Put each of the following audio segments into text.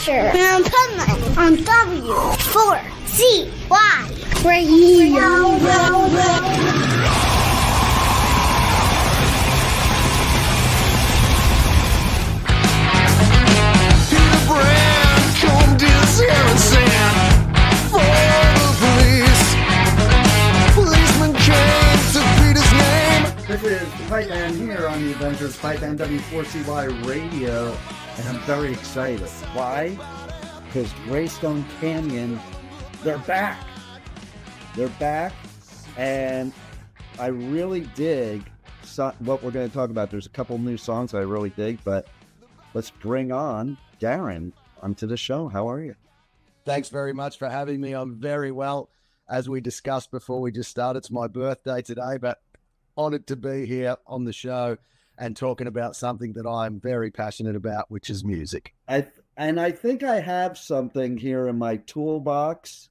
Asher and Penland on W4CY Radio. This is the Pipe Band here on the Adventures Pipe Band W4CY Radio, and I'm very excited. Why? Because Greystone Canyon, they're back. They're back, and I really dig what we're going to talk about. There's a couple new songs I really dig, but let's bring on Darren onto the show. How are you? Thanks very much for having me. I'm very well. As we discussed before we just started, it's my birthday today, but honored to be here on the show and talking about something that I'm very passionate about, which is music. I think I have something here in my toolbox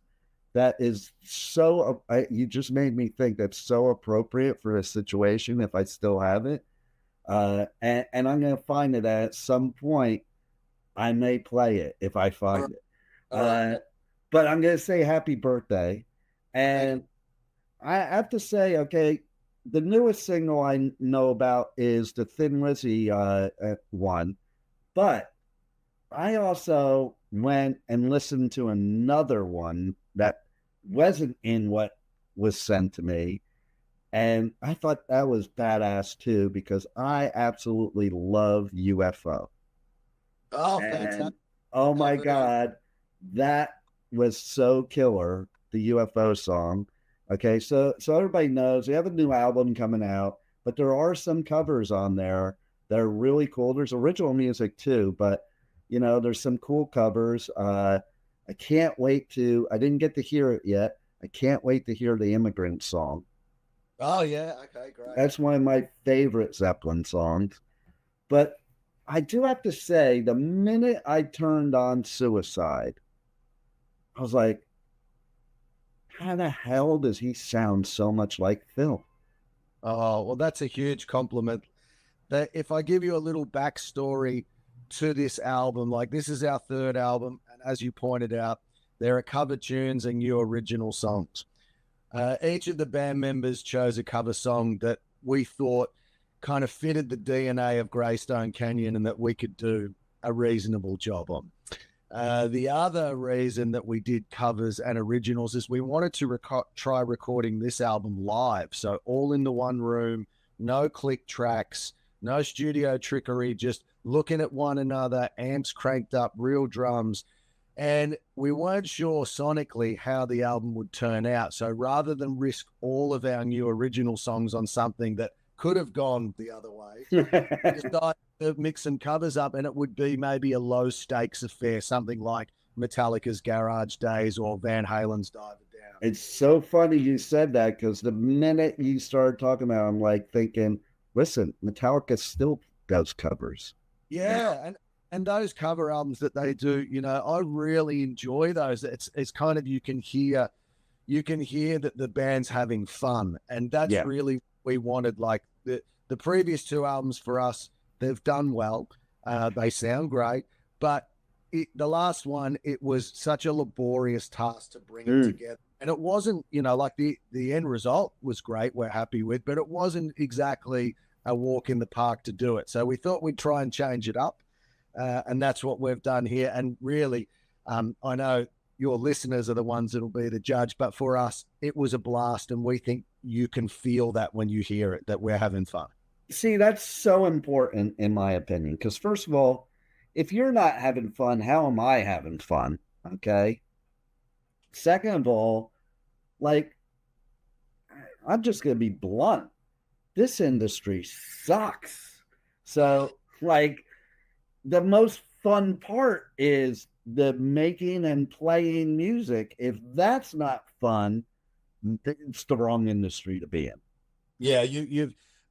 that is so, you just made me think that's so appropriate for a situation if I still have it. And I'm going to find it at some point. I may play it if I find it. But I'm going to say happy birthday. And I have to say, okay, the newest single I know about is the Thin Lizzy one, but I also went and listened to another one that wasn't in what was sent to me, and I thought that was badass too, because I absolutely love UFO. Oh, and, fantastic. Oh my God, that was so killer, the UFO song. Okay, so everybody knows they have a new album coming out, but there are some covers on there that are really cool. There's original music too, but you know, there's some cool covers. I can't wait I didn't get to hear it yet. I can't wait to hear the Immigrant song. Oh yeah, okay, great. That's one of my favorite Zeppelin songs. But I do have to say, the minute I turned on Suicide, I was like, how the hell does he sound so much like Phil? Oh, well, that's a huge compliment. That if I give you a little backstory to this album, like this is our third album, and as you pointed out, there are cover tunes and new original songs. Each of the band members chose a cover song that we thought kind of fitted the DNA of Greystone Canyon and that we could do a reasonable job on. The other reason that we did covers and originals is we wanted to try recording this album live. So all in the one room, no click tracks, no studio trickery, just looking at one another, amps cranked up, real drums. And we weren't sure sonically how the album would turn out. So rather than risk all of our new original songs on something that could have gone the other way, we decided to mix some covers up, and it would be maybe a low stakes affair, something like Metallica's Garage Days or Van Halen's Dive It Down. It's so funny you said that, because the minute you started talking about it, I'm like thinking, listen, Metallica still does covers. Yeah, and those cover albums that they do, you know, I really enjoy those. It's kind of, you can hear that the band's having fun, and that's really what we wanted. Like the previous two albums for us, they've done well. They sound great, but the last one, it was such a laborious task to bring it together. And it wasn't, you know, like the end result was great, we're happy with, but it wasn't exactly a walk in the park to do it. So we thought we'd try and change it up. And that's what we've done here. And really, I know your listeners are the ones that'll be the judge, but for us, it was a blast. And we think you can feel that when you hear it, that we're having fun. See, that's so important in my opinion, because first of all, if you're not having fun, how am I having fun? Okay. Second of all, like, I'm just going to be blunt. This industry sucks. So, like, the most fun part is the making and playing music. If that's not fun, it's the wrong industry to be in. Yeah,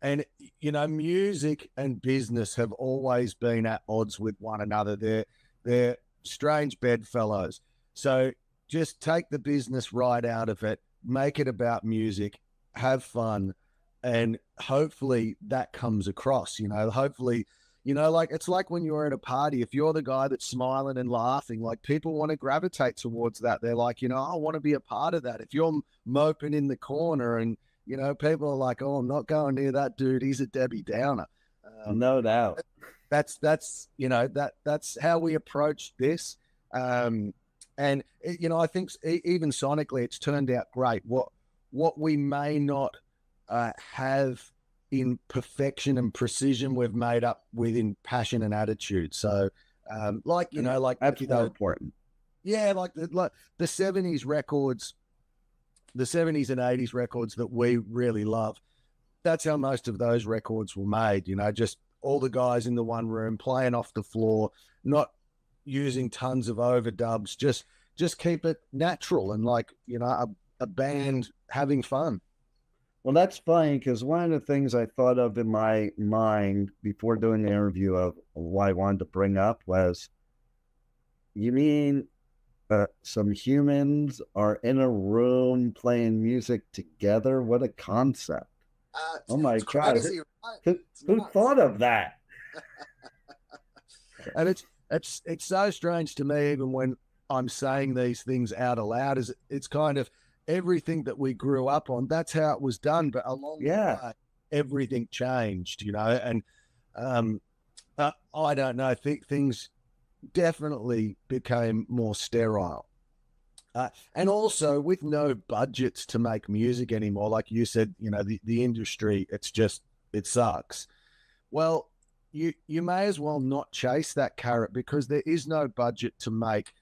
and you know, music and business have always been at odds with one another. They're strange bedfellows. So just take the business right out of it, make it about music, have fun, and hopefully that comes across. You know, hopefully, You know, like it's like when you're at a party, if you're the guy that's smiling and laughing, like people want to gravitate towards that. They're like, you know, I want to be a part of that. If you're moping in the corner and, you know, people are like, oh, I'm not going near that dude, he's a Debbie Downer. No doubt. That's you know, that's how we approach this. And you know, I think even sonically, it's turned out great. What we may not have in perfection and precision, we've made up within passion and attitude. So, like, you know, like that's more important. Yeah, like the 70s records, the 70s and 80s records that we really love. That's how most of those records were made. You know, just all the guys in the one room playing off the floor, not using tons of overdubs. Just keep it natural and like, you know, a band having fun. Well, that's funny because one of the things I thought of in my mind before doing the interview of why I wanted to bring up was, you mean some humans are in a room playing music together? What a concept. Oh my God. Crazy, right? Who thought of that? And it's so strange to me, even when I'm saying these things out aloud, is it's kind of everything that we grew up on. That's how it was done. But along the way, everything changed, you know, and I don't know, things definitely became more sterile. And also with no budgets to make music anymore, like you said, you know, the industry, it sucks. Well, you may as well not chase that carrot because there is no budget to make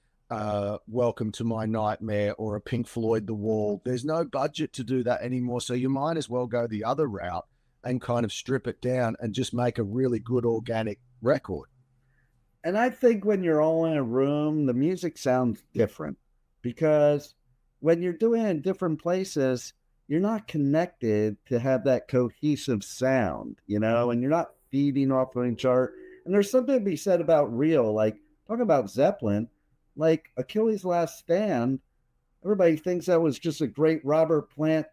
Welcome to My Nightmare or a Pink Floyd The Wall. There's no budget to do that anymore. So you might as well go the other route and kind of strip it down and just make a really good organic record. And I think when you're all in a room, the music sounds different because when you're doing it in different places, you're not connected to have that cohesive sound, you know, and you're not feeding off of each other. And there's something to be said about real, like talking about Zeppelin, like Achilles' Last Stand. Everybody thinks that was just a great Robert Plant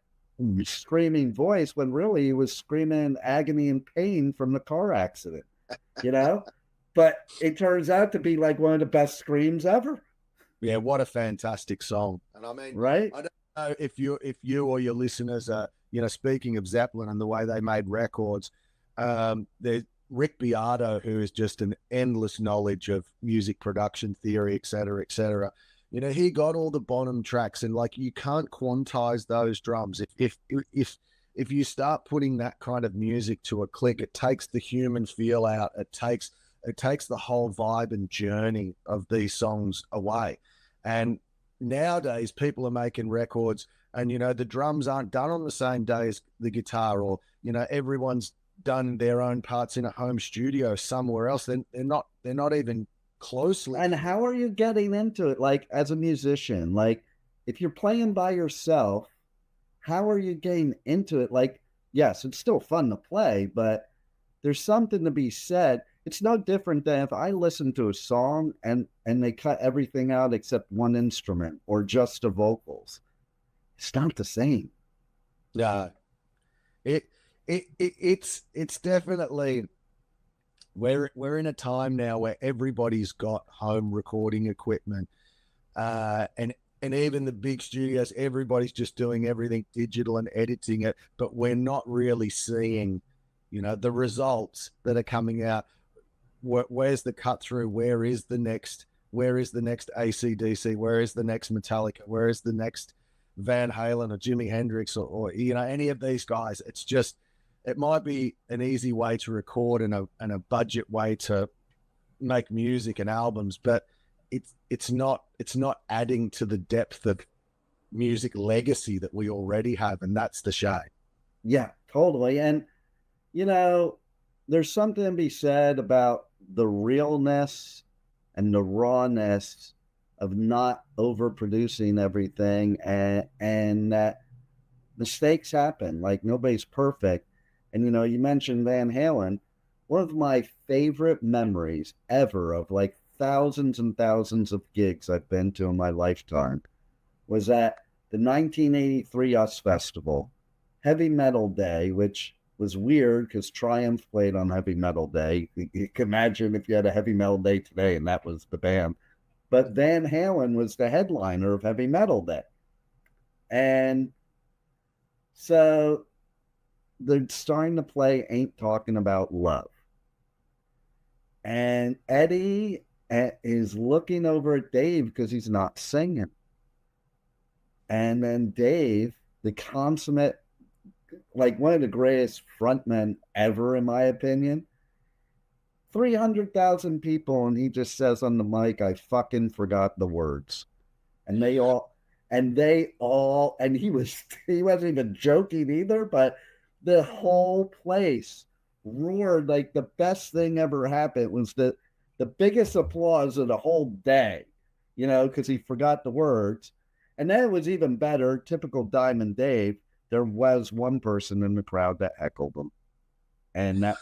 screaming voice when really he was screaming agony and pain from the car accident, you know? But it turns out to be like one of the best screams ever. Yeah, what a fantastic song. And I mean, right? I don't know if you or your listeners are, you know, speaking of Zeppelin and the way they made records, there's Rick Beato, who is just an endless knowledge of music production theory, et cetera, et cetera. You know, he got all the bottom tracks, and like you can't quantize those drums. If you start putting that kind of music to a click, it takes the human feel out. It takes the whole vibe and journey of these songs away. And nowadays people are making records and, you know, the drums aren't done on the same day as the guitar, or, you know, everyone's done their own parts in a home studio somewhere else. They're not even closely. And how are you getting into it? Like as a musician, like if you're playing by yourself, how are you getting into it? Like, yes, it's still fun to play, but there's something to be said. It's no different than if I listen to a song and they cut everything out except one instrument or just the vocals. It's not the same. Yeah. It's definitely, we're in a time now where everybody's got home recording equipment, and even the big studios, everybody's just doing everything digital and editing it, but we're not really seeing, you know, the results that are coming out. Where's the cut through? Where is the next AC/DC? Where is the next Metallica? Where is the next Van Halen or Jimi Hendrix or you know, any of these guys? It's just, it might be an easy way to record and a budget way to make music and albums, but it's not adding to the depth of music legacy that we already have, and that's the shame. Yeah, totally. And you know, there's something to be said about the realness and the rawness of not overproducing everything, and that mistakes happen. Like nobody's perfect. And, you know, you mentioned Van Halen. One of my favorite memories ever of like thousands and thousands of gigs I've been to in my lifetime was at the 1983 US Festival, Heavy Metal Day, which was weird because Triumph played on Heavy Metal Day. You can imagine if you had a Heavy Metal Day today and that was the band. But Van Halen was the headliner of Heavy Metal Day. And so they're starting to play Ain't Talking About Love. And Eddie is looking over at Dave because he's not singing. And then Dave, the consummate, like one of the greatest frontmen ever, in my opinion, 300,000 people, and he just says on the mic, I fucking forgot the words. And he wasn't even joking either, but the whole place roared like the best thing ever happened. It was the biggest applause of the whole day, because he forgot the words. And then it was even better, typical Diamond Dave, there was one person in the crowd that heckled him. And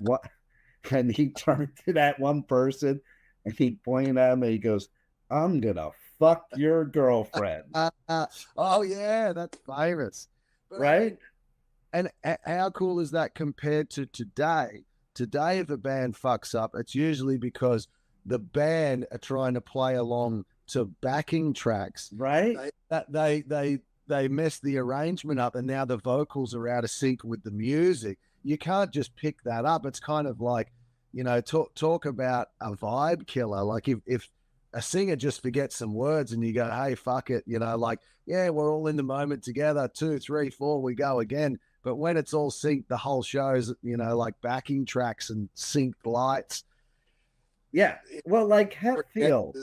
he turned to that one person and he pointed at him and he goes, I'm gonna fuck your girlfriend. Oh yeah, that's famous. Right? And how cool is that compared to today? Today, if a band fucks up, it's usually because the band are trying to play along to backing tracks. Right? They mess the arrangement up, and now the vocals are out of sync with the music. You can't just pick that up. It's kind of like, talk about a vibe killer. Like if a singer just forgets some words and you go, hey, fuck it, yeah, we're all in the moment together, 2, 3, 4, we go again. But when it's all synced, the whole show's, like backing tracks and synced lights. Yeah. Well, like Hetfield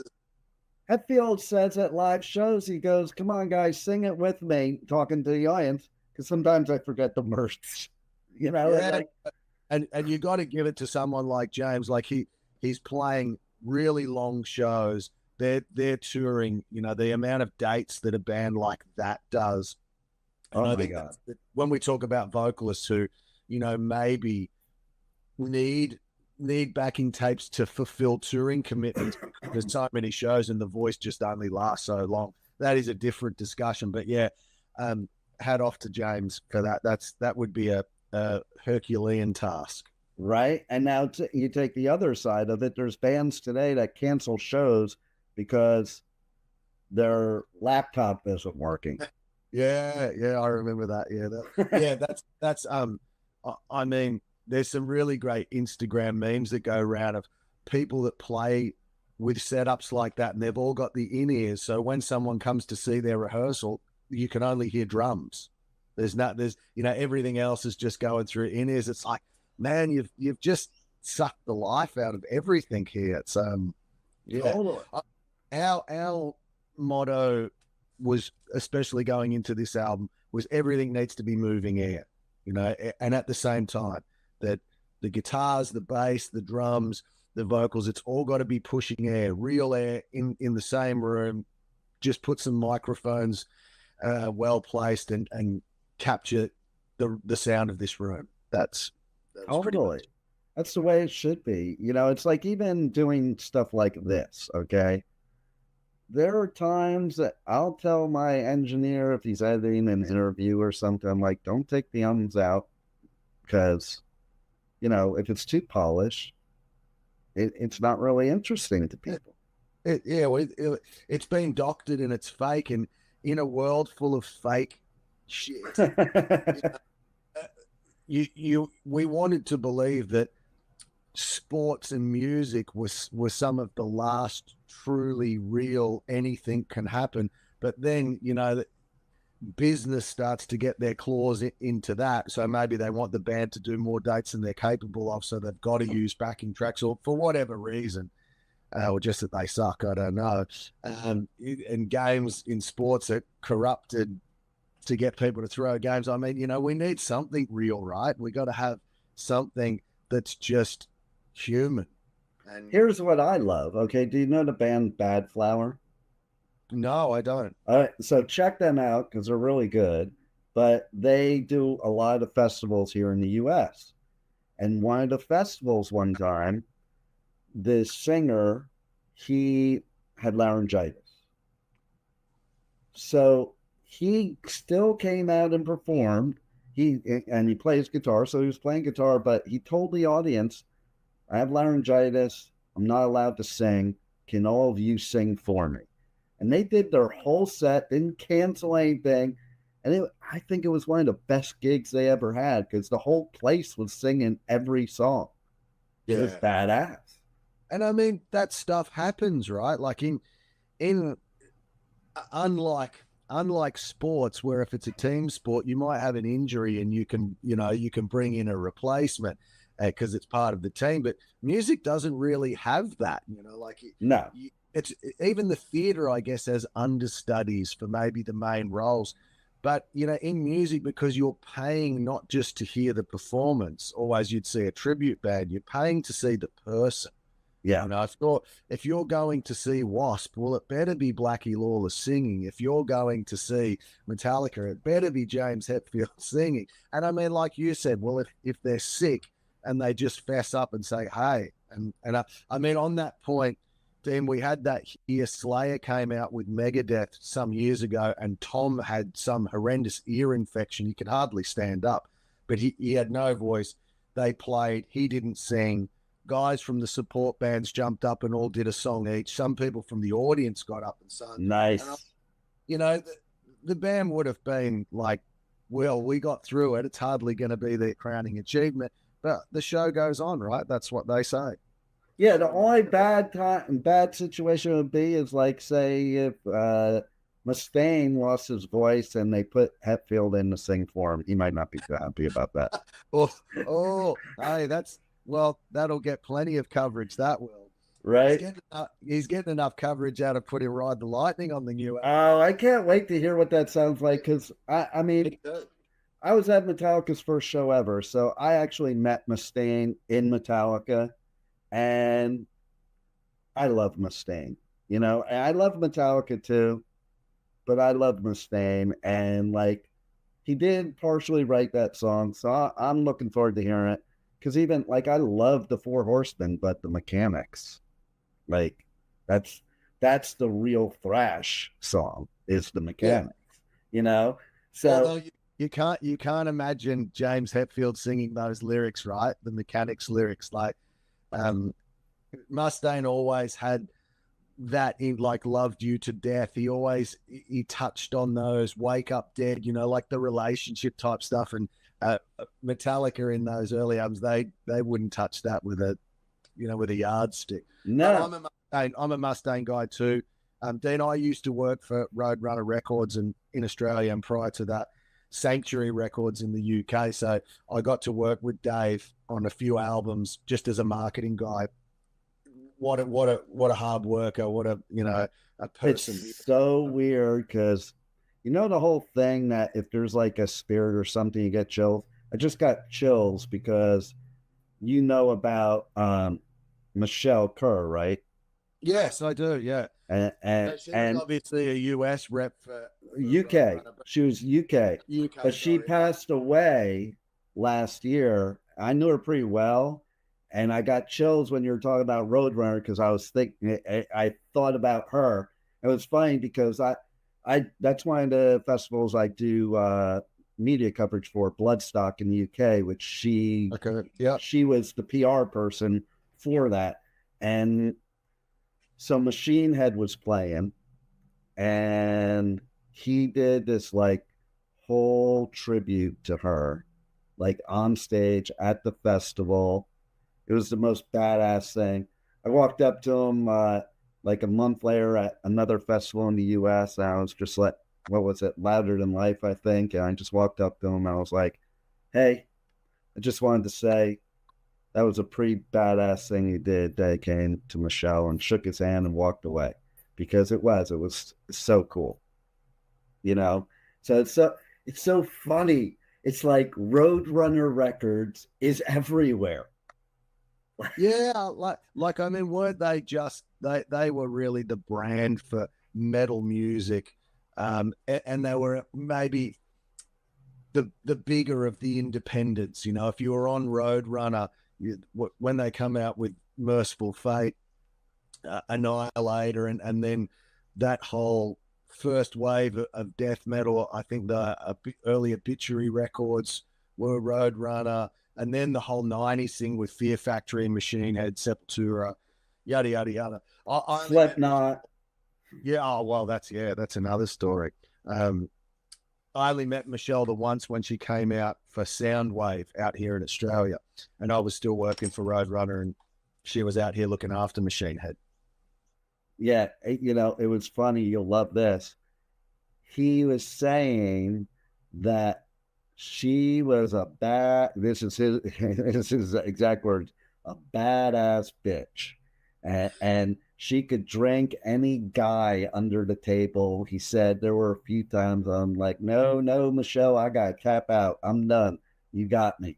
says at live shows, he goes, come on, guys, sing it with me, talking to the audience, because sometimes I forget the words. Yeah. And you got to give it to someone like James. Like he's playing really long shows. They're touring, the amount of dates that a band like that does. Oh my God. When we talk about vocalists who, maybe need backing tapes to fulfill touring commitments, there's so many shows and the voice just only lasts so long. That is a different discussion. But yeah, hat off to James for that. That would be a Herculean task. Right. And now you take the other side of it. There's bands today that cancel shows because their laptop isn't working. Yeah, I remember that. Yeah, that's I mean, there's some really great Instagram memes that go around of people that play with setups like that, and they've all got the in-ears. So when someone comes to see their rehearsal, you can only hear drums. There's everything else is just going through in-ears. It's like, man, you've just sucked the life out of everything here. It's yeah. Totally. Our motto was, especially going into this album, was everything needs to be moving air, and at the same time that the guitars, the bass, the drums, the vocals, it's all got to be pushing air, real air in the same room. Just put some microphones well placed and capture the sound of this room. That's totally. That's the way it should be. It's like even doing stuff like this, okay? There are times that I'll tell my engineer if he's editing an interview or something, I'm like, don't take the ums out because, if it's too polished, it's not really interesting to people. It's been doctored and it's fake, and in a world full of fake shit, we wanted to believe that sports and music was some of the last truly real anything can happen. But then that business starts to get their claws into that, so maybe they want the band to do more dates than they're capable of, so they've got to use backing tracks, or for whatever reason, or just that they suck, I don't know. And games in sports are corrupted to get people to throw games. I mean, we need something real, right? We got to have something that's just human. And here's what I love. Okay, do you know the band Bad Flower? No, I don't. All right, so check them out because they're really good. But they do a lot of festivals here in the U.S. And one of the festivals one time, the singer, he had laryngitis. So he still came out and performed, he plays guitar, so he was playing guitar, but he told the audience, I have laryngitis, I'm not allowed to sing, can all of you sing for me? And they did their whole set, didn't cancel anything. And I think it was one of the best gigs they ever had, because the whole place was singing every song. It was badass. And I mean, that stuff happens, right? Like in unlike sports, where if it's a team sport, you might have an injury and you can bring in a replacement because it's part of the team. But music doesn't really have that, like No. It's even the theater, I guess, has understudies for maybe the main roles. But, in music, because you're paying not just to hear the performance, always you'd see a tribute band, you're paying to see the person. Yeah. If you're going to see Wasp, well, it better be Blackie Lawless singing. If you're going to see Metallica, it better be James Hetfield singing. And I mean, like you said, well, if they're sick and they just fess up and say, hey, and I mean, on that point, Dean, we had that year Slayer came out with Megadeth some years ago, and Tom had some horrendous ear infection. He could hardly stand up, but he had no voice. They played. He didn't sing. Guys from the support bands jumped up and all did a song each. Some people from the audience got up and sung. Nice. And the band would have been like, well, we got through it. It's hardly going to be their crowning achievement, but the show goes on, right? That's what they say. Yeah, the only bad situation would be is like, say, if Mustaine lost his voice and they put Hetfield in to sing for him. He might not be too happy about that. Hey, that'll get plenty of coverage. That will. Right? He's getting enough coverage out of putting Ride the Lightning on the new album. Oh, I can't wait to hear what that sounds like, because I mean, I was at Metallica's first show ever, so I actually met Mustaine in Metallica. And I love Mustaine, and I love Metallica too, but I love Mustaine, and like, he did partially write that song. So I'm looking forward to hearing it. Cause even like, I love the Four Horsemen, but the Mechanics, like that's the real thrash song is the Mechanics, So although you can't imagine James Hetfield singing those lyrics, right? The Mechanics lyrics, like, Mustaine always had that in, like, loved you to death. He touched on those, wake up dead, like the relationship type stuff. And Metallica in those early albums, they wouldn't touch that with a yardstick. No, I'm a Mustaine guy too. Dean, I used to work for Roadrunner Records in Australia, and prior to that, Sanctuary Records in the UK. So I got to work with Dave on a few albums just as a marketing guy. What a hard worker. What a person. It's so weird because the whole thing that if there's like a spirit or something, you get chills. I just got chills because about Michelle Kerr, right? Yes, I do. Yeah. And obviously a US rep for UK. She was UK, but she passed away last year. I knew her pretty well, and I got chills when you were talking about Roadrunner because I was thinking, I thought about her. It was funny because I that's one of the festivals I do media coverage for, Bloodstock in the UK, which she was the PR person for that, and so Machine Head was playing, and he did this like whole tribute to her, like on stage at the festival. It was the most badass thing. I walked up to him like a month later at another festival in the US, and I was just like, what was it? Louder Than Life, I think. And I just walked up to him and I was like, hey, I just wanted to say that was a pretty badass thing he did, dedicating to Michelle, and shook his hand and walked away because it was so cool, So it's so funny. It's like Roadrunner Records is everywhere. Yeah, like I mean, weren't they just they were really the brand for metal music, and they were maybe the bigger of the independents. If you were on Roadrunner, when they come out with Merciful Fate, Annihilator, and then that whole first wave of death metal, I think the early Obituary Records, were Roadrunner, and then the whole 90s thing with Fear Factory, Machine Head, Sepultura, yada, yada, yada. Slipknot. Yeah, oh, well, that's another story. I only met Michelle the once when she came out for Soundwave out here in Australia, and I was still working for Roadrunner, and she was out here looking after Machine Head. Yeah, you know, it was funny. You'll love this. He was saying that she was this is his, this is his exact words, a badass bitch. And she could drink any guy under the table. He said there were a few times I'm like, no, Michelle, I got to tap out. I'm done. You got me.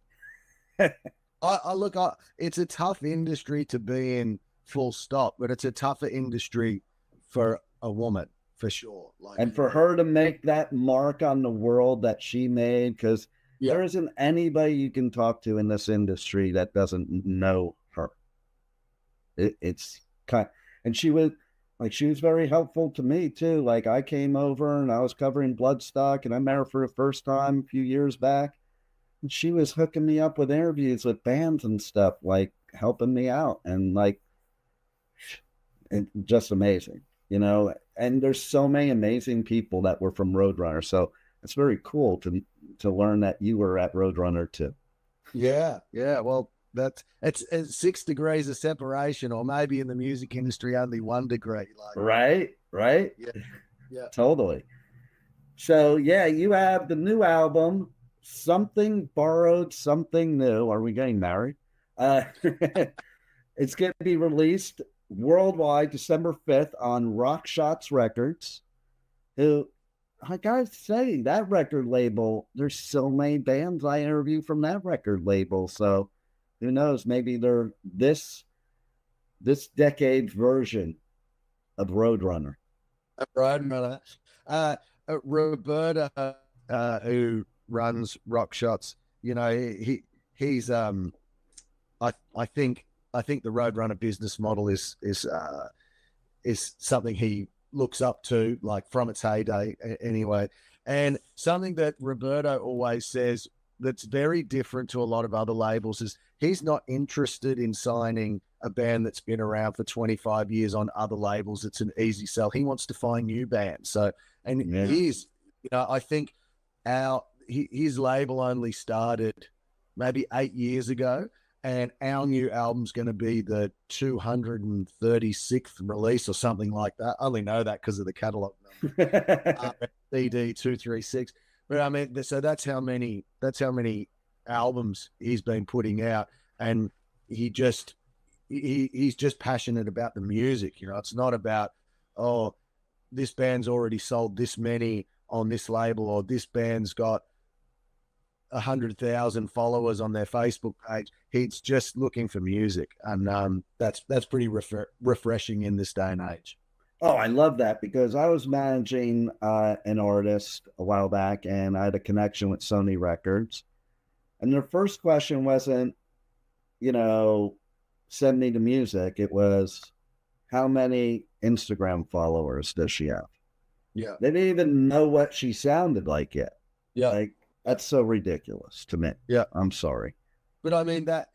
It's a tough industry to be in, full stop, but it's a tougher industry for a woman, for sure. And for her to make that mark on the world that she made, because there isn't anybody you can talk to in this industry that doesn't know her. It's kind, and she was very helpful to me too. Like, I came over and I was covering Bloodstock, and I met her for the first time a few years back, and she was hooking me up with interviews with bands and stuff, like helping me out, and like, it's just amazing, you know. And there's so many amazing people that were from Roadrunner, so it's very cool to learn that you were at Roadrunner too. Yeah. Well, it's 6 degrees of separation, or maybe in the music industry only 1 degree. Right. Yeah. Totally. So yeah, you have the new album, Something Borrowed, Something New. Are we getting married? It's going to be released worldwide December 5th on Rockshots Records, who, I gotta say, that record label, there's so many bands I interview from that record label, so who knows, maybe they're this decade's version of Roadrunner. Roberta, who runs Rockshots, you know, he's I think the Roadrunner business model is something he looks up to, like, from its heyday anyway. And something that Roberto always says that's very different to a lot of other labels is he's not interested in signing a band that's been around for 25 years on other labels. It's an easy sell. He wants to find new bands. So, and he's, you know, I think his label only started maybe 8 years ago, and our new album's going to be the 236th release or something like that. I only know that because of the catalog number. CD 236. But I mean, so that's how many albums he's been putting out, and he's just passionate about the music. You know, it's not about, oh, this band's already sold this many on this label, or this band's got 100,000 followers on their Facebook page. He's just looking for music, and that's pretty refreshing in this day and age. Oh, I love that, because I was managing an artist a while back, and I had a connection with Sony Records, and their first question wasn't, you know, send me the music. It was, how many Instagram followers does she have? Yeah, they didn't even know what she sounded like yet. Yeah, like, that's so ridiculous to me. Yeah, I'm sorry, but I mean that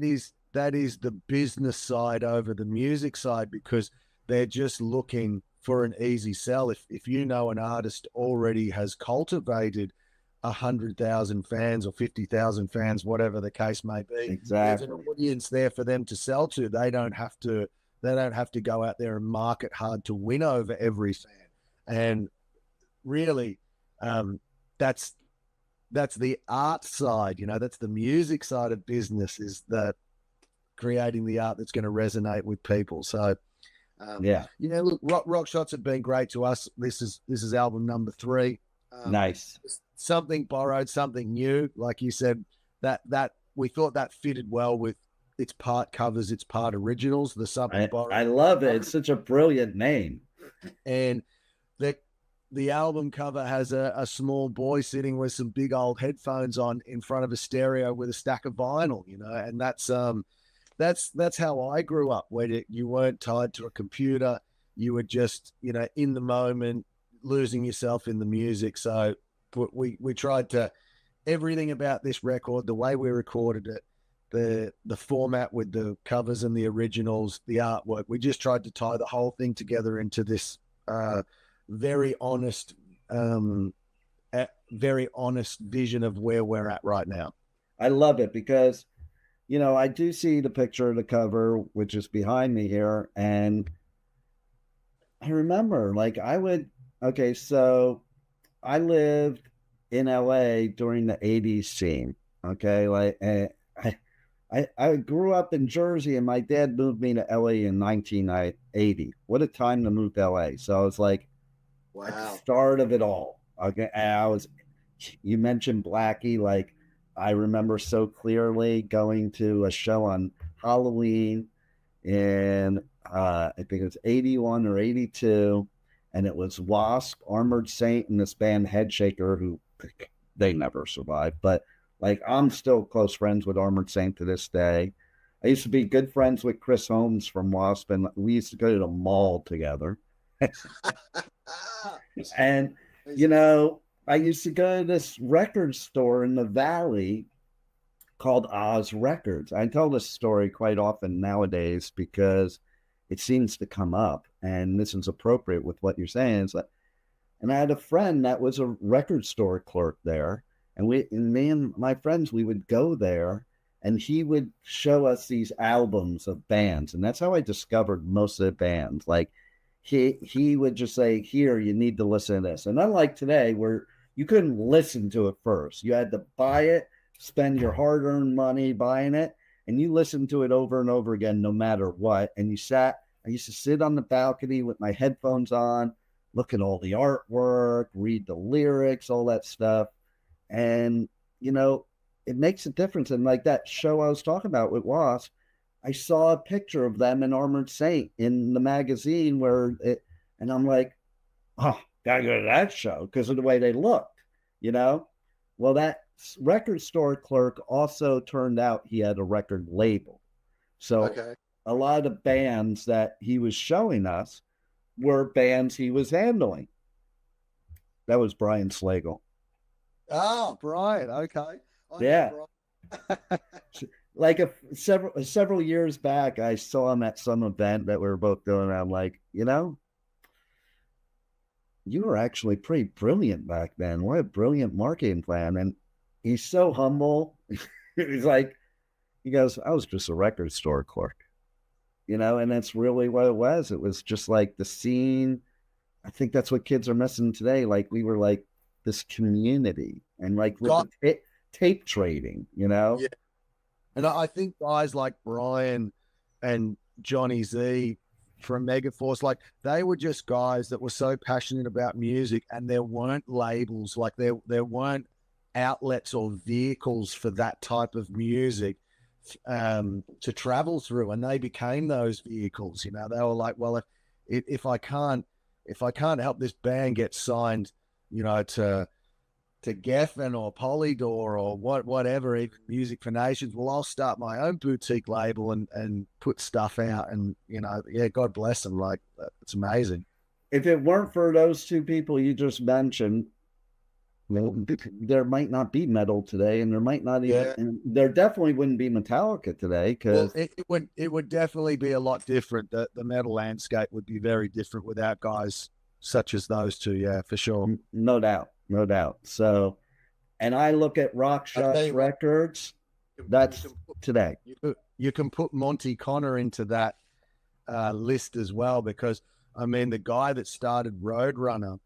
is the business side over the music side, because they're just looking for an easy sell. If you know an artist already has cultivated 100,000 fans or 50,000 fans, whatever the case may be, exactly, there's an audience there for them to sell to. They don't have to go out there and market hard to win over every fan. And really, that's the art side, you know, that's the music side of business, is that creating the art that's going to resonate with people. So, you know, look, Rockshots have been great to us. This is album number 3. Nice. Something borrowed, something new. Like you said, that we thought that fitted well with its part covers, its part originals. The something borrowed. I love it. It's such a brilliant name. And the album cover has a small boy sitting with some big old headphones on in front of a stereo with a stack of vinyl, you know, and that's how I grew up, where you weren't tied to a computer. You were just, you know, in the moment, losing yourself in the music. So we tried to everything about this record, the way we recorded it, the format with the covers and the originals, the artwork, we just tried to tie the whole thing together into this very honest vision of where we're at right now. I love it because, you know, I do see the picture of the cover, which is behind me here. And I remember, like, so I lived in LA during the 80s scene. Okay. Like, I grew up in Jersey and my dad moved me to LA in 1980. What a time to move to LA. So I was like, at the start of it all. Okay. And you mentioned Blackie. Like, I remember so clearly going to a show on Halloween in, I think it was 81 or 82. And it was Wasp, Armored Saint, and this band Headshaker, who they never survived. But like, I'm still close friends with Armored Saint to this day. I used to be good friends with Chris Holmes from Wasp, and we used to go to the mall together. And, you know, I used to go to this record store in the Valley called Oz Records. I tell this story quite often nowadays because it seems to come up, and this is appropriate with what you're saying. It's like, and I had a friend that was a record store clerk there, and me and my friends, we would go there, and he would show us these albums of bands, and that's how I discovered most of the bands. Like, he would just say, "Here, you need to listen to this." And unlike today, where you couldn't listen to it first, you had to buy it, spend your hard-earned money buying it, and you listened to it over and over again, no matter what. And I used to sit on the balcony with my headphones on, look at all the artwork, read the lyrics, all that stuff. And, you know, it makes a difference. And like that show I was talking about with Wasp, I saw a picture of them in Armored Saint in the magazine and I'm like, oh, gotta go to that show because of the way they looked, you know? Well, that record store clerk also turned out he had a record label. So a lot of the bands that he was showing us were bands he was handling. That was Brian Slagle. Oh, Brian. Okay. Yeah. Like several years back, I saw him at some event that we were both doing. I'm like, you know, you were actually pretty brilliant back then. What a brilliant marketing plan. And he's so humble. He's like, he goes, I was just a record store clerk, you know, and that's really what it was. It was just like the scene. I think that's what kids are missing today. Like, we were like this community, and like with the tape trading, you know? Yeah. And I think guys like Brian and Johnny Z from Megaforce, like, they were just guys that were so passionate about music, and there weren't labels, like there weren't outlets or vehicles for that type of music to travel through, and they became those vehicles. You know, they were like, well, if I can't help this band get signed, you know, to Geffen or Polydor or whatever, even Music for Nations, well, I'll start my own boutique label and put stuff out. And, you know, yeah, God bless them. Like, it's amazing. If it weren't for those two people you just mentioned, well, there might not be metal today, and there might not even, and there definitely wouldn't be Metallica today, because it would definitely be a lot different. The metal landscape would be very different without guys such as those two. Yeah, for sure. No doubt. No doubt. So, and I look at Rockshots Records, that's today. You can put Monty Connor into that list as well, because, I mean, the guy that started Roadrunner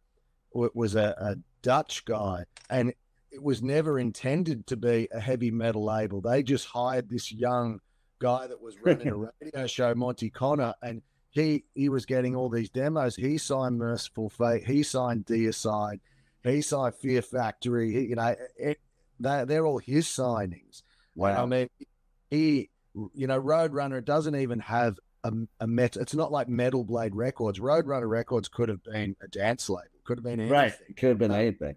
was a Dutch guy, and it was never intended to be a heavy metal label. They just hired this young guy that was running a radio show, Monty Connor, and he was getting all these demos. He signed Merciful Fate. He signed Deicide. He signed Fear Factory. You know, they're all his signings. Wow. I mean, you know, Roadrunner doesn't even have a metal. It's not like Metal Blade Records. Roadrunner Records could have been a dance label. Could have been anything. Right. It could have been anything.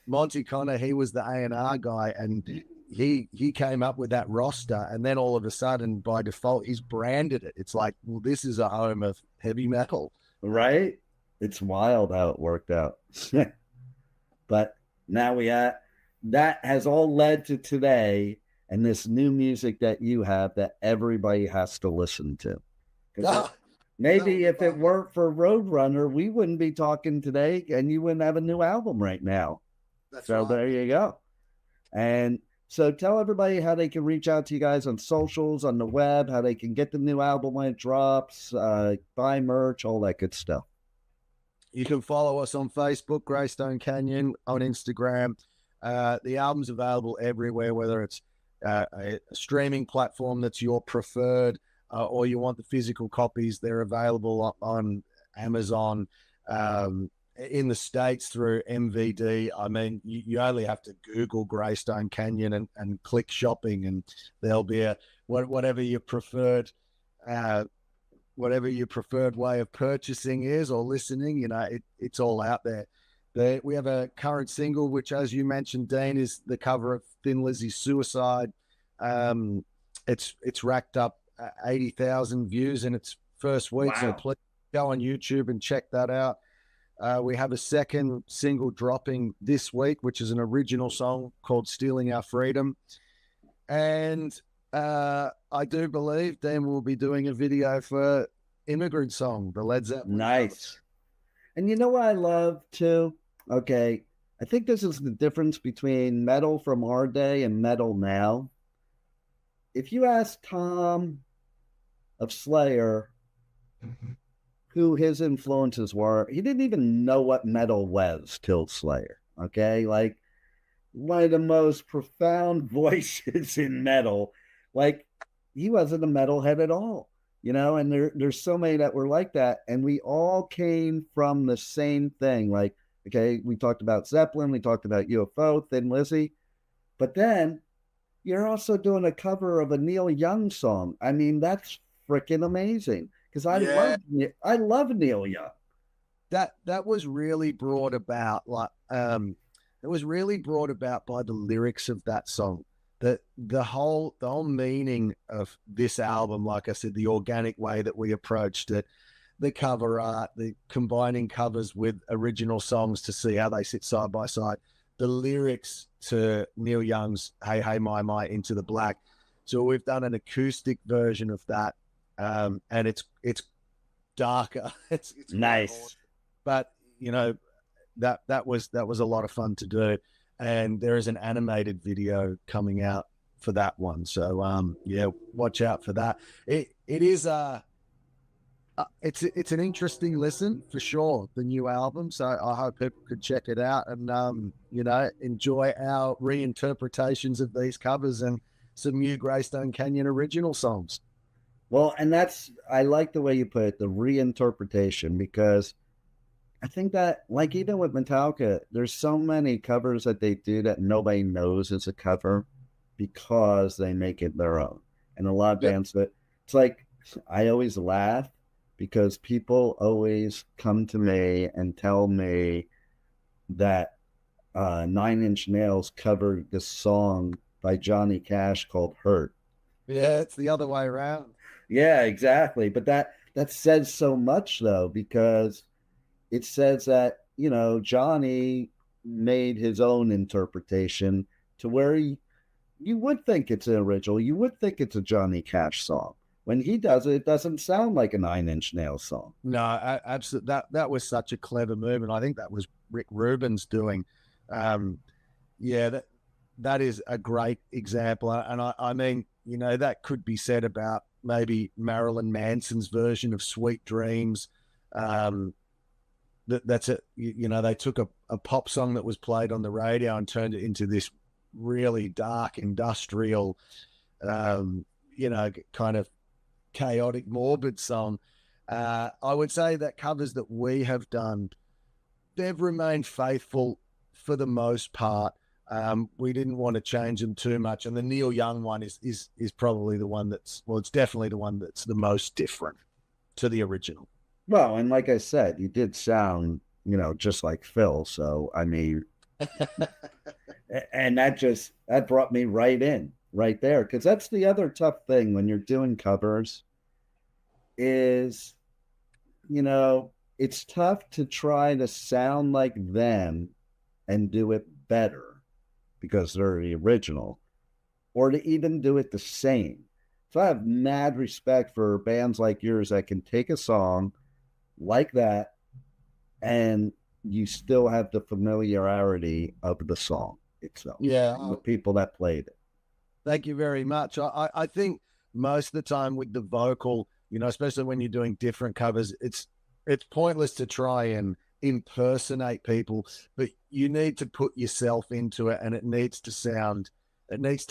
Monty Connor, he was the A&R guy, and he came up with that roster, and then all of a sudden, by default, he's branded it. It's like, well, this is a home of heavy metal. Right? It's wild how it worked out. But now that has all led to today and this new music that you have that everybody has to listen to. Ah, Maybe if it fun. weren't for Roadrunner, we wouldn't be talking today and you wouldn't have a new album right now. That's So right. there you go. And so tell everybody how they can reach out to you guys on socials, on the web, how they can get the new album when it drops, buy merch, all that good stuff. You can follow us on Facebook, Greystone Canyon, on Instagram. The album's available everywhere, whether it's a streaming platform that's your preferred, or you want the physical copies. They're available on Amazon, in the States through MVD. I mean, you only have to Google Greystone Canyon and click shopping, and there'll be whatever your preferred way of purchasing is or listening. You know, it's all out there. We have a current single, which, as you mentioned, Dean, is the cover of Thin Lizzy's Suicide. It's racked up 80,000 views in its first week. Wow. So please go on YouTube and check that out. We have a second single dropping this week, which is an original song called Stealing Our Freedom. And I do believe Dan will be doing a video for Immigrant Song, the Led Zeppelin. Nice. And you know what I love too? Okay, I think this is the difference between metal from our day and metal now. If you ask Tom of Slayer who his influences were, he didn't even know what metal was till Slayer. Okay, like one of the most profound voices in metal. Like he wasn't a metalhead at all, you know. And there's so many that were like that, and we all came from the same thing. Like, okay, we talked about Zeppelin, we talked about UFO, Thin Lizzy, but then you're also doing a cover of a Neil Young song. I mean, that's freaking amazing because I love Neil Young. That was really brought about, it was really brought about by the lyrics of that song. The whole meaning of this album, like I said, the organic way that we approached it, the cover art, the combining covers with original songs to see how they sit side by side, the lyrics to Neil Young's Hey Hey My My Into the Black. So we've done an acoustic version of that, and it's darker. It's Nice. but you know, that was a lot of fun to do, and there is an animated video coming out for that one. So yeah, watch out for that. It is it's an interesting listen for sure, the new album. So I hope people could check it out and you know, enjoy our reinterpretations of these covers and some new Greystone Canyon original songs. Well, and I like the way you put it, the reinterpretation, because I think that, like, even with Metallica, there's so many covers that they do that nobody knows is a cover because they make it their own. And a lot of bands, but it's like, I always laugh because people always come to me and tell me that Nine Inch Nails covered this song by Johnny Cash called Hurt. Yeah, it's the other way around. Yeah, exactly. But that says so much, though, because it says that, you know, Johnny made his own interpretation to where you would think it's an original. You would think it's a Johnny Cash song. When he does it, it doesn't sound like a Nine Inch Nails song. No, absolutely. That was such a clever move, and I think that was Rick Rubin's doing. Yeah, that is a great example, and I mean, you know, that could be said about maybe Marilyn Manson's version of Sweet Dreams. That's it. You know, they took a pop song that was played on the radio and turned it into this really dark industrial, you know, kind of chaotic, morbid song. I would say that covers that we have done, they've remained faithful for the most part. We didn't want to change them too much, and the Neil Young one is probably the one that's, well, it's definitely the one that's the most different to the original. Well, and like I said, you did sound, you know, just like Phil. So I mean, and that brought me right in, right there, because that's the other tough thing when you're doing covers is, you know, it's tough to try to sound like them and do it better because they're the original, or to even do it the same. So I have mad respect for bands like yours that can take a song like that and you still have the familiarity of the song itself. Yeah. The people that played it. Thank you very much. I think most of the time with the vocal, you know, especially when you're doing different covers, it's pointless to try and impersonate people, but you need to put yourself into it, and it needs to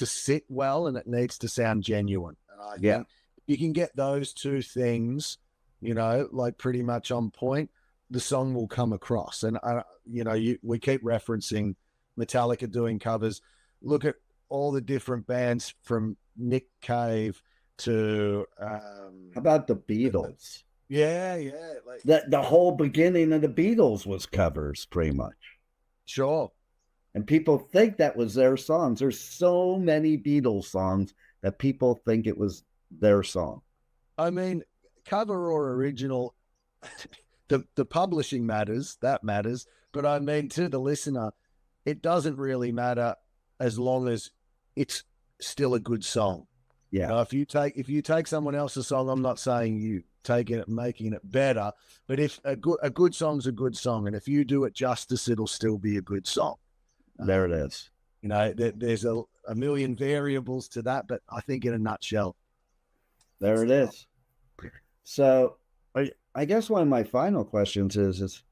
sit well, and it needs to sound genuine. And I think you can get those two things, you know, like pretty much on point, the song will come across. And you know, we keep referencing Metallica doing covers. Look at all the different bands from Nick Cave to how about the Beatles? Yeah, like the whole beginning of the Beatles was covers, pretty much. Sure. And people think that was their songs. There's so many Beatles songs that people think it was their song. I mean, cover or original, the publishing matters, but I mean, to the listener, it doesn't really matter as long as it's still a good song. Yeah. You know, if you take someone else's song, I'm not saying you taking it and making it better, but if a good song's a good song, and if you do it justice, it'll still be a good song. There it is. You know, there's a million variables to that, but I think in a nutshell, there it is. So I guess one of my final questions is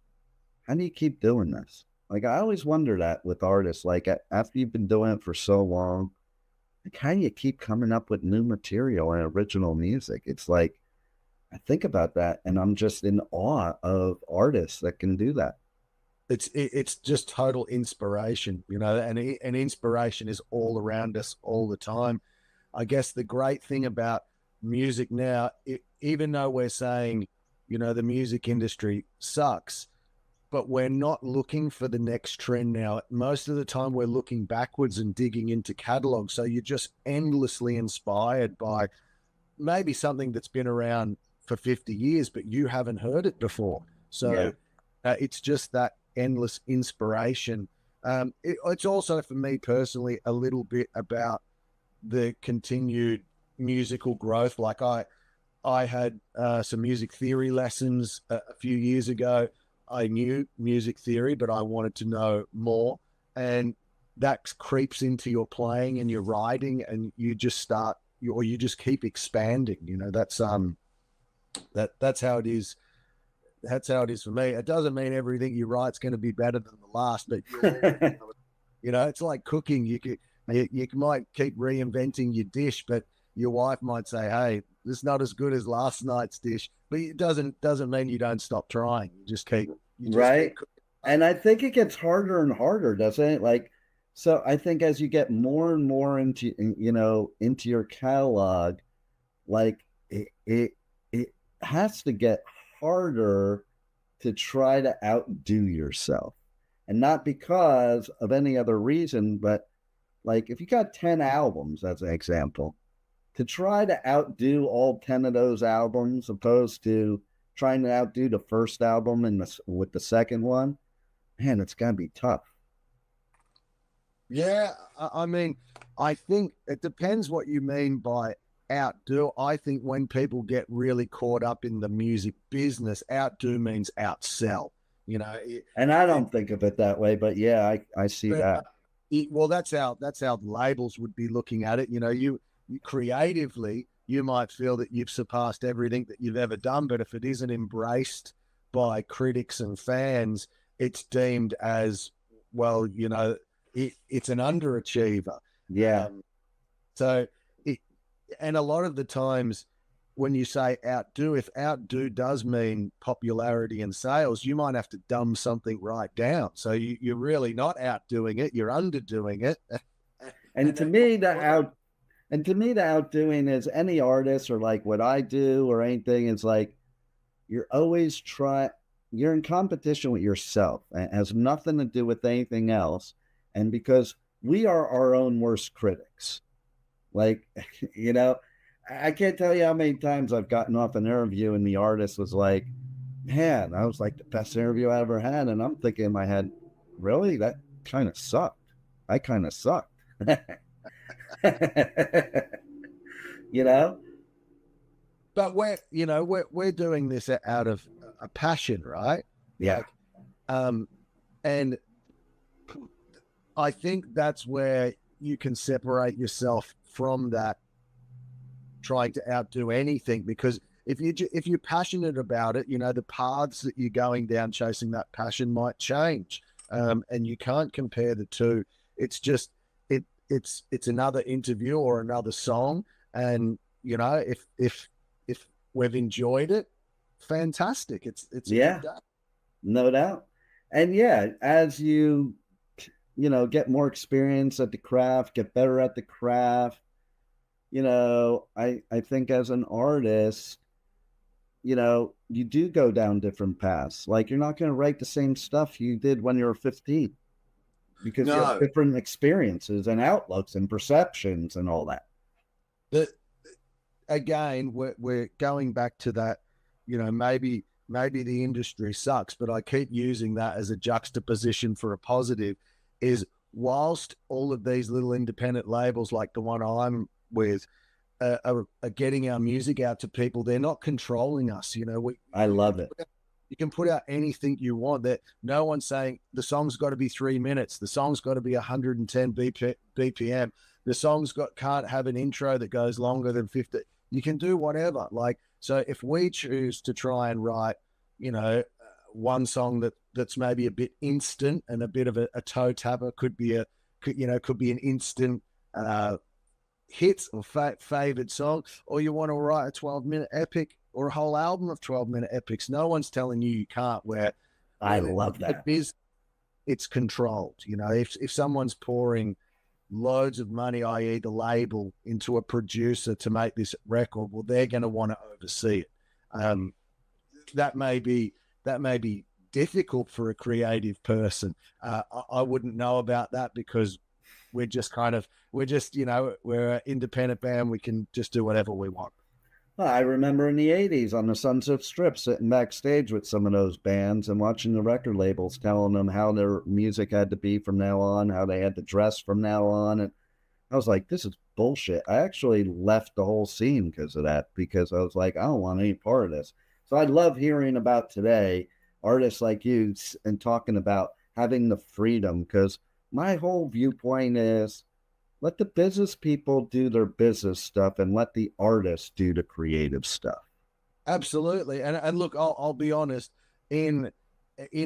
how do you keep doing this? Like, I always wonder that with artists, like after you've been doing it for so long, like how do you keep coming up with new material and original music? It's like, I think about that and I'm just in awe of artists that can do that. It's just total inspiration, you know, and inspiration is all around us all the time. I guess the great thing about music now, even though we're saying, you know, the music industry sucks, but we're not looking for the next trend now. Most of the time we're looking backwards and digging into catalogs. So you're just endlessly inspired by maybe something that's been around for 50 years, but you haven't heard it before. So it's just that endless inspiration. It's also, for me personally, a little bit about the continued musical growth. Like I had some music theory lessons a few years ago. I knew music theory, but I wanted to know more. And that creeps into your playing and your writing, and you just you just keep expanding. You know, that's how it is. That's how it is for me. It doesn't mean everything you write's going to be better than the last, but you know, it's like cooking. You might keep reinventing your dish, but your wife might say, "Hey, this is not as good as last night's dish." But it doesn't mean you don't stop trying. You just keep right. And I think it gets harder and harder, doesn't it? Like, so I think as you get more and more into, you know, into your catalog, like it has to get harder to try to outdo yourself. And not because of any other reason, but like if you got 10 albums as an example, to try to outdo all 10 of those albums opposed to trying to outdo the first album and with the second one, man, it's got to be tough. Yeah, I mean, I think it depends what you mean by outdo. I think when people get really caught up in the music business, outdo means outsell, you know. And I don't think of it that way, but yeah, I see that. Well, that's how the labels would be looking at it. You know, you creatively, you might feel that you've surpassed everything that you've ever done, but if it isn't embraced by critics and fans, it's deemed as, well, you know, it's an underachiever. Yeah. And a lot of the times when you say outdo, if outdo does mean popularity and sales, you might have to dumb something right down. So you're really not outdoing it, you're underdoing it. And to me, the outdoing is any artist or like what I do or anything is like, you're in competition with yourself. It has nothing to do with anything else. And because we are our own worst critics, like, you know, I can't tell you how many times I've gotten off an interview and the artist was like, man, that was like the best interview I ever had. And I'm thinking in my head, really? That kind of sucked. I kind of sucked. You know? But we're doing this out of a passion, right? Yeah. Like, and I think that's where you can separate yourself from that trying to outdo anything, because if you're passionate about it, the paths that you're going down chasing that passion might change, and you can't compare the two. It's just it's another interview or another song, and if we've enjoyed it, fantastic. It's a Yeah. good day. No doubt. And yeah, as you get more experience at the craft, get better at the craft, I think as an artist, you do go down different paths. Like, you're not going to write the same stuff you did when you were 15, because you have No. different experiences and outlooks and perceptions and all that. But again, we're going back to that, maybe the industry sucks, but I keep using that as a juxtaposition for a positive, is whilst all of these little independent labels like the one I'm with are getting our music out to people, they're not controlling us. I love it. You can put out anything you want. That no one's saying the song's got to be 3 minutes. The song's got to be 110 BPM. The song's can't have an intro that goes longer than 50. You can do whatever. Like, so if we choose to try and write, one song that's maybe a bit instant and a bit of a toe tapper, could be an instant hit or favorite song, or you want to write a 12-minute epic or a whole album of 12-minute epics. No one's telling you can't. I love that. It's controlled. If someone's pouring loads of money, i.e. the label, into a producer to make this record, well, they're going to want to oversee it. That may be difficult for a creative person. I wouldn't know about that, because we're an independent band. We can just do whatever we want. Well, I remember in the 80s on the Sunset Strip sitting backstage with some of those bands and watching the record labels telling them how their music had to be from now on, how they had to dress from now on. And I was like, this is bullshit. I actually left the whole scene because of that, because I was like, I don't want any part of this. So I love hearing about today artists like you and talking about having the freedom, because my whole viewpoint is, let the business people do their business stuff and let the artists do the creative stuff. Absolutely. And look, I'll be honest, in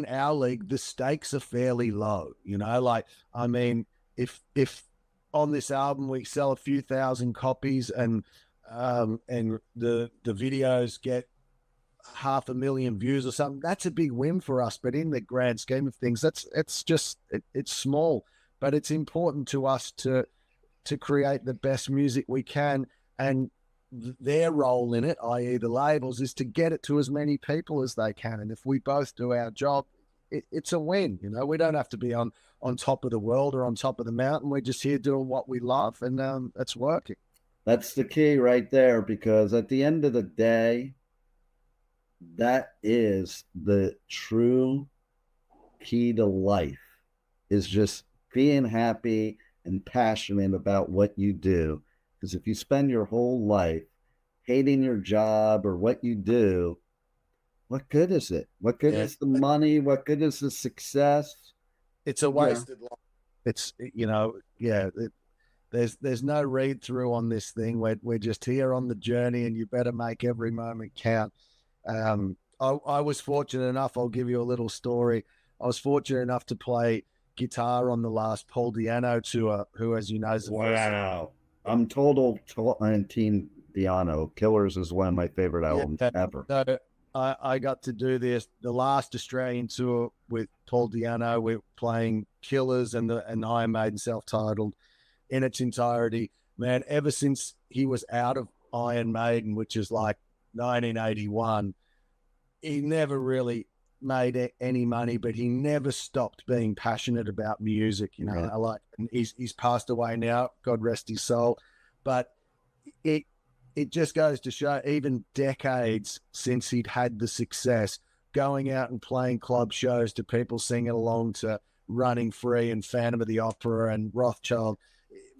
our league, the stakes are fairly low. Like, I mean, if on this album we sell a few thousand copies and the videos get 500,000 views or something, that's a big win for us. But in the grand scheme of things, it's small, but it's important to us to create the best music we can, and their role in it, i.e. the labels, is to get it to as many people as they can. And if we both do our job, it's a win. We don't have to be on top of the world or on top of the mountain. We're just here doing what we love, and it's working. That's the key right there, because at the end of the day, that is the true key to life, is just being happy and passionate about what you do. Because if you spend your whole life hating your job or what you do, what good is it? What good is the money? What good is the success? It's a wasted life. It's, there's no read through on this thing. We're just here on the journey, and you better make every moment count. I was fortunate enough, I'll give you a little story. I was fortunate enough to play guitar on the last Paul Di'Anno tour, who, as you know, is I'm total Team Di'Anno. Killers is one of my favorite albums ever. So I got to do the last Australian tour with Paul Di'Anno. We're playing Killers and Iron Maiden self-titled in its entirety. Man, ever since he was out of Iron Maiden, which is like 1981, he never really made any money, but he never stopped being passionate about music. And he's passed away now, God rest his soul. But it just goes to show, even decades since he'd had the success, going out and playing club shows to people singing along to Running Free and Phantom of the Opera and Rothschild,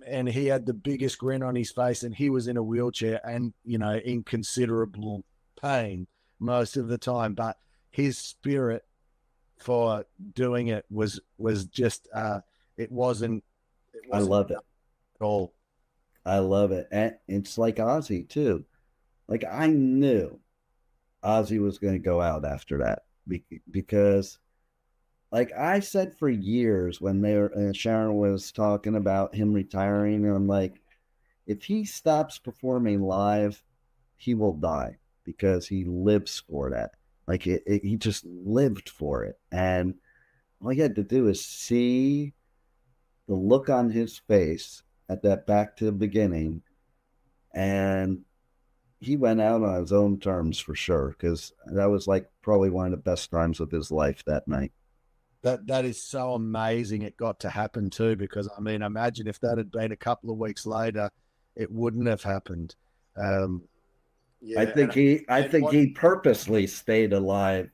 and he had the biggest grin on his face, and he was in a wheelchair and, you know, in considerable pain most of the time, but his spirit for doing it was just it wasn't I love it at all. I love it. And it's like Ozzy too. Like I knew Ozzy was going to go out after that because like I said for years when Sharon was talking about him retiring, and I'm like, if he stops performing live, he will die because he lives for that. Like he just lived for it. And all you had to do is see the look on his face at that Back to the Beginning. And he went out on his own terms for sure, because that was like probably one of the best times of his life that night. That is so amazing it got to happen too, because I mean, imagine if that had been a couple of weeks later, it wouldn't have happened. I think he purposely stayed alive.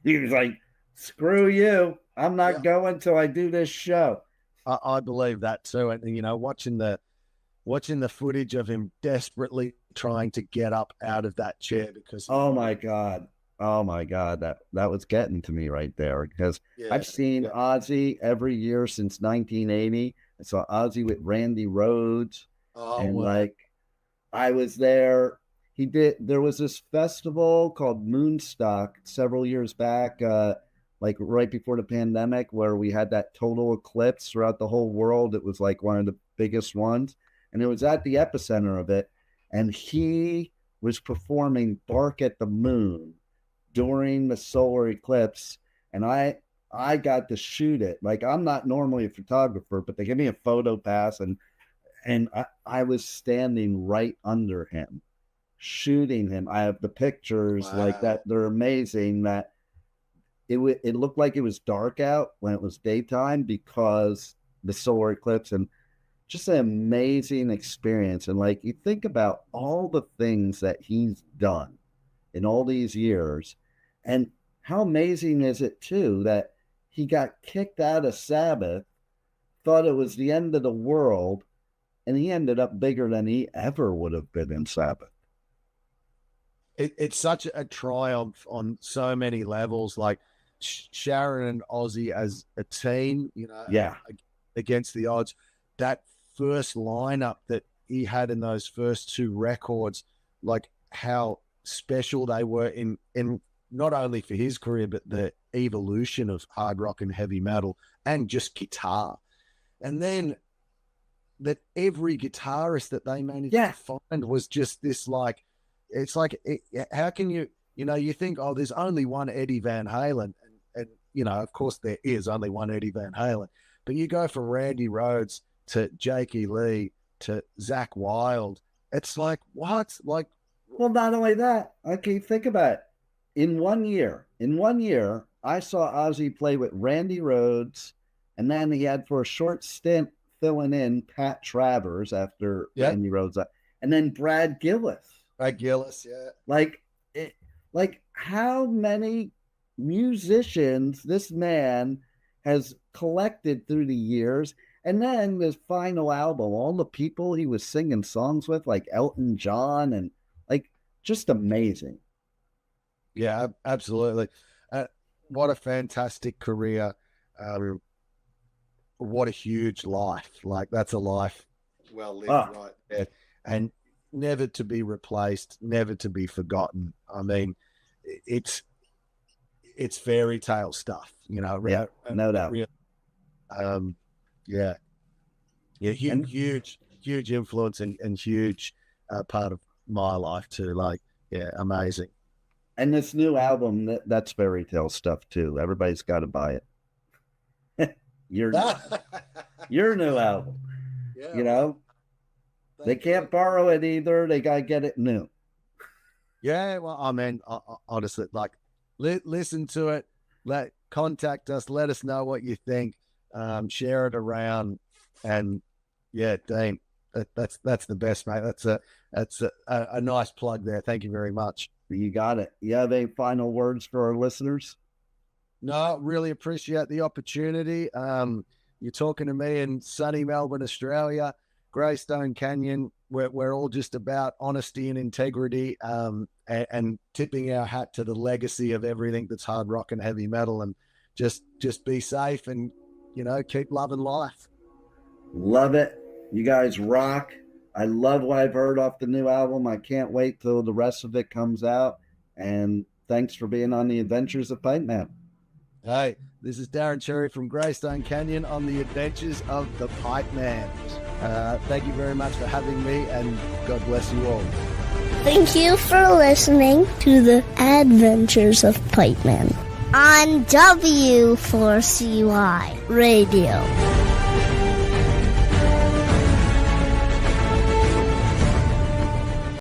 He was like, screw you, I'm not going till I do this show. I believe that too. And, you know, watching the footage of him desperately trying to get up out of that chair because oh my god, that was getting to me right there, because I've seen Ozzy every year since 1980. I saw Ozzy with Randy Rhoads, and like I was there. There was this festival called Moonstock several years back, like right before the pandemic, where we had that total eclipse throughout the whole world. It was like one of the biggest ones, and it was at the epicenter of it. And he was performing Bark at the Moon during the solar eclipse. And I got to shoot it. Like, I'm not normally a photographer, but they gave me a photo pass, and I was standing right under him, shooting him. I have the pictures like that. They're amazing. That it looked like it was dark out when it was daytime because the solar eclipse, and just an amazing experience. And like, you think about all the things that he's done in all these years, and how amazing is it too that he got kicked out of Sabbath, thought it was the end of the world, and he ended up bigger than he ever would have been in Sabbath. It's such a triumph on so many levels. Like Sharon and Ozzy as a team, you know, against the odds. That first lineup that he had in those first two records, like how special they were in not only for his career, but the evolution of hard rock and heavy metal and just guitar. And then that every guitarist that they managed to find was just this, like, it's like, how can you know, you think, oh, there's only one Eddie Van Halen. And, you know, of course there is only one Eddie Van Halen, but you go from Randy Rhoads to Jakey Lee to Zakk Wylde. It's like, what? Like, well, not only that, okay, think about it. In one year, I saw Ozzy play with Randy Rhoads, and then he had for a short stint filling in Pat Travers after Randy Rhoads, and then Brad Gillis. Like how many musicians this man has collected through the years. And then this final album, all the people he was singing songs with, like Elton John, and like, just amazing. Yeah, absolutely. What a fantastic career. What a huge life. Like, that's a life well lived right there. And never to be replaced, never to be forgotten. I mean, it's fairy tale stuff, you know. No doubt. Huge influence and huge part of my life too. Like, amazing. And this new album, that's fairy tale stuff too. Everybody's got to buy it. Your new album, you know, they can't borrow it either. They got to get it new. Yeah, well, I mean, honestly, like, listen to it. Contact us. Let us know what you think. Share it around, and Dean, that's the best, mate. That's a nice plug there. Thank you very much. You got it. You have any final words for our listeners? No, really appreciate the opportunity. You're talking to me in sunny Melbourne, Australia, Greystone Canyon. We're all just about honesty and integrity, and tipping our hat to the legacy of everything that's hard rock and heavy metal, and just be safe and, keep loving life. Love it. You guys rock. I love what I've heard off the new album. I can't wait till the rest of it comes out. And thanks for being on the Adventures of Pipe Man. Hey, this is Darren Cherry from Greystone Canyon on the Adventures of the Pipe Man. Thank you very much for having me, and God bless you all. Thank you for listening to the Adventures of Pipe Man on W4CY Radio.